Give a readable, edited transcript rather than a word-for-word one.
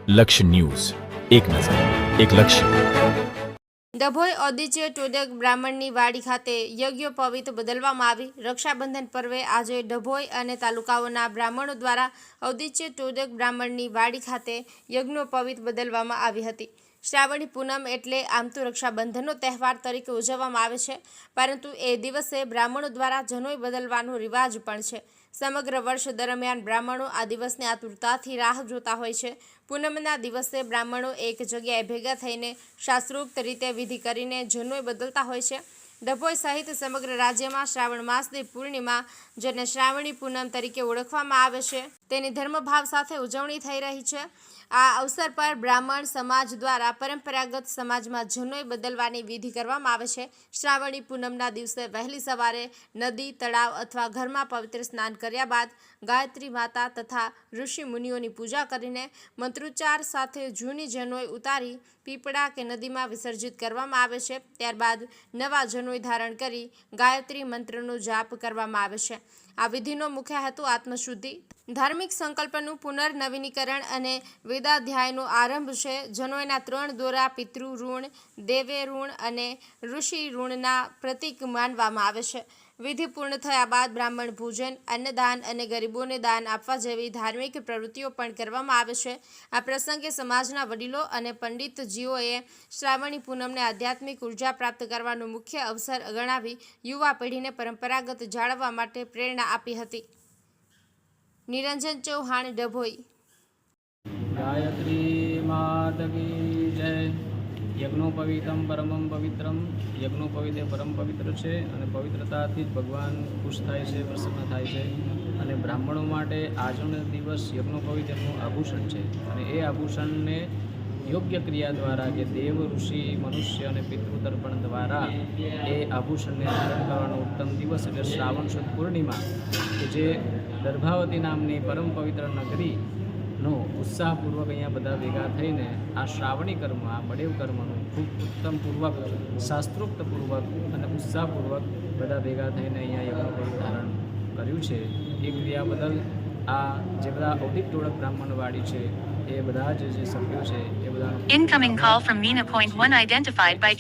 લક્ષ્ય ન્યૂઝ, એક નજર, એક લક્ષ્ય. ડભોઈ ઔદિચ્ય ટોડક બ્રાહ્મણની વાડી ખાતે યજ્ઞોપવિત બદલવામાં આવી. રક્ષાબંધન પર્વે આજે ડભોઈ અને તાલુકાઓના બ્રાહ્મણો દ્વારા ઔદિચ્ય ટોડક બ્રાહ્મણની વાડી ખાતે યજ્ઞોપવિત બદલવામાં આવી હતી. શ્રાવણી પૂનમ એટલે આમ તો રક્ષાબંધનનો તહેવાર તરીકે ઉજવવામાં આવે છે, પરંતુ એ દિવસે બ્રાહ્મણો દ્વારા જનોઈ બદલવાનો રિવાજ પણ છે. સમગ્ર વર્ષ દરમિયાન બ્રાહ્મણો આ દિવસની આતુરતાથી રાહ જોતા હોય છે. પૂનમના દિવસે બ્રાહ્મણો એક જગ્યાએ ભેગા થઈને શાસ્ત્રોક્ત રીતે વિધિ કરીને જનોઈ બદલતા હોય છે. ડભોઈ સહિત સમગ્ર રાજ્યમાં શ્રાવણ માસની પૂર્ણિમા, જેને શ્રાવણી પૂનમ તરીકે ઓળખવામાં આવે છે, તેની ધર્મભાવ સાથે ઉજવણી થઈ રહી છે. આ અવસર પર બ્રાહ્મણ સમાજ દ્વારા પરંપરાગત સમાજમાં જનોઈ બદલવાની વિધિ કરવામાં આવે છે. શ્રાવણી પૂનમના દિવસે વહેલી સવારે નદી, તળાવ અથવા ઘરમાં પવિત્ર સ્નાન કર્યા બાદ ગાયત્રી માતા તથા ઋષિ મુનિઓની પૂજા કરીને મંત્રોચ્ચાર સાથે જૂની જનોઈ ઉતારી પીપળા કે નદીમાં વિસર્જિત કરવામાં આવે છે. ત્યારબાદ નવા જનોઈ ધારણ કરી ગાયત્રી મંત્રનો જાપ કરવામાં આવે છે. આ વિધિનો મુખ્ય હેતુ આત્મશુદ્ધિ, ધાર્મિક સંકલ્પનું પુનર્નવીનીકરણ અને વેદાધ્યાયનો આરંભ છે. જનોઈના 3 દોરા પિતૃ ઋણ, દેવે ઋણ અને ઋષિ ઋણના પ્રતીક માનવામાં આવે છે. વિધિ પૂર્ણ થયા બાદ બ્રાહ્મણ ભોજન, અન્નદાન અને ગરીબોને દાન આપવા જેવી ધાર્મિક પ્રવૃત્તિઓ પણ કરવામાં આવે છે. આ પ્રસંગે સમાજના વડીલો અને પંડિતજીઓએ શ્રાવણી પૂનમને આધ્યાત્મિક ઉર્જા પ્રાપ્ત કરવાનો મુખ્ય અવસર ગણાવી યુવા પેઢીને પરંપરાગત જાળવવા માટે પ્રેરણા આપી હતી. નિરંજન ચૌહાણ, ડભોઈ. ગાયત્રી માત કી જય. યજ્ઞોપવિતમ પરમમ પવિત્રમ. યજ્ઞોપવિત એ પરમ પવિત્ર છે અને પવિત્રતાથી જ ભગવાન ખુશ થાય છે, પ્રસન્ન થાય છે. અને બ્રાહ્મણો માટે આજનો દિવસ યજ્ઞોપવિત એમનું આભૂષણ છે અને એ આભૂષણને યોગ્ય ક્રિયા દ્વારા કે દેવ, ઋષિ, મનુષ્ય અને પિતૃ તર્પણ દ્વારા એ આભૂષણને ધારણ કરવાનો ઉત્તમ દિવસ એટલે શ્રાવણ સુદ પૂર્ણિમા, કે જે દર્ભાવતી નામની પરમ પવિત્ર નગરીનો ઉત્સાહપૂર્વક અહીંયા બધા ભેગા થઈને આ શ્રાવણી કર્મ, આ બળેવ કર્મનું ખૂબ ઉત્તમપૂર્વક, શાસ્ત્રોક્તપૂર્વક અને ઉત્સાહપૂર્વક બધા ભેગા થઈને અહીંયા યજ્ઞોપવિત ધારણ કર્યું છે. એ ક્રિયા બદલ આ જે બધા ઔદિક ટોળક બ્રાહ્મણવાડી છે એ બધા જે સભ્યો છે એ બધા Incoming call from Mina.1 identified by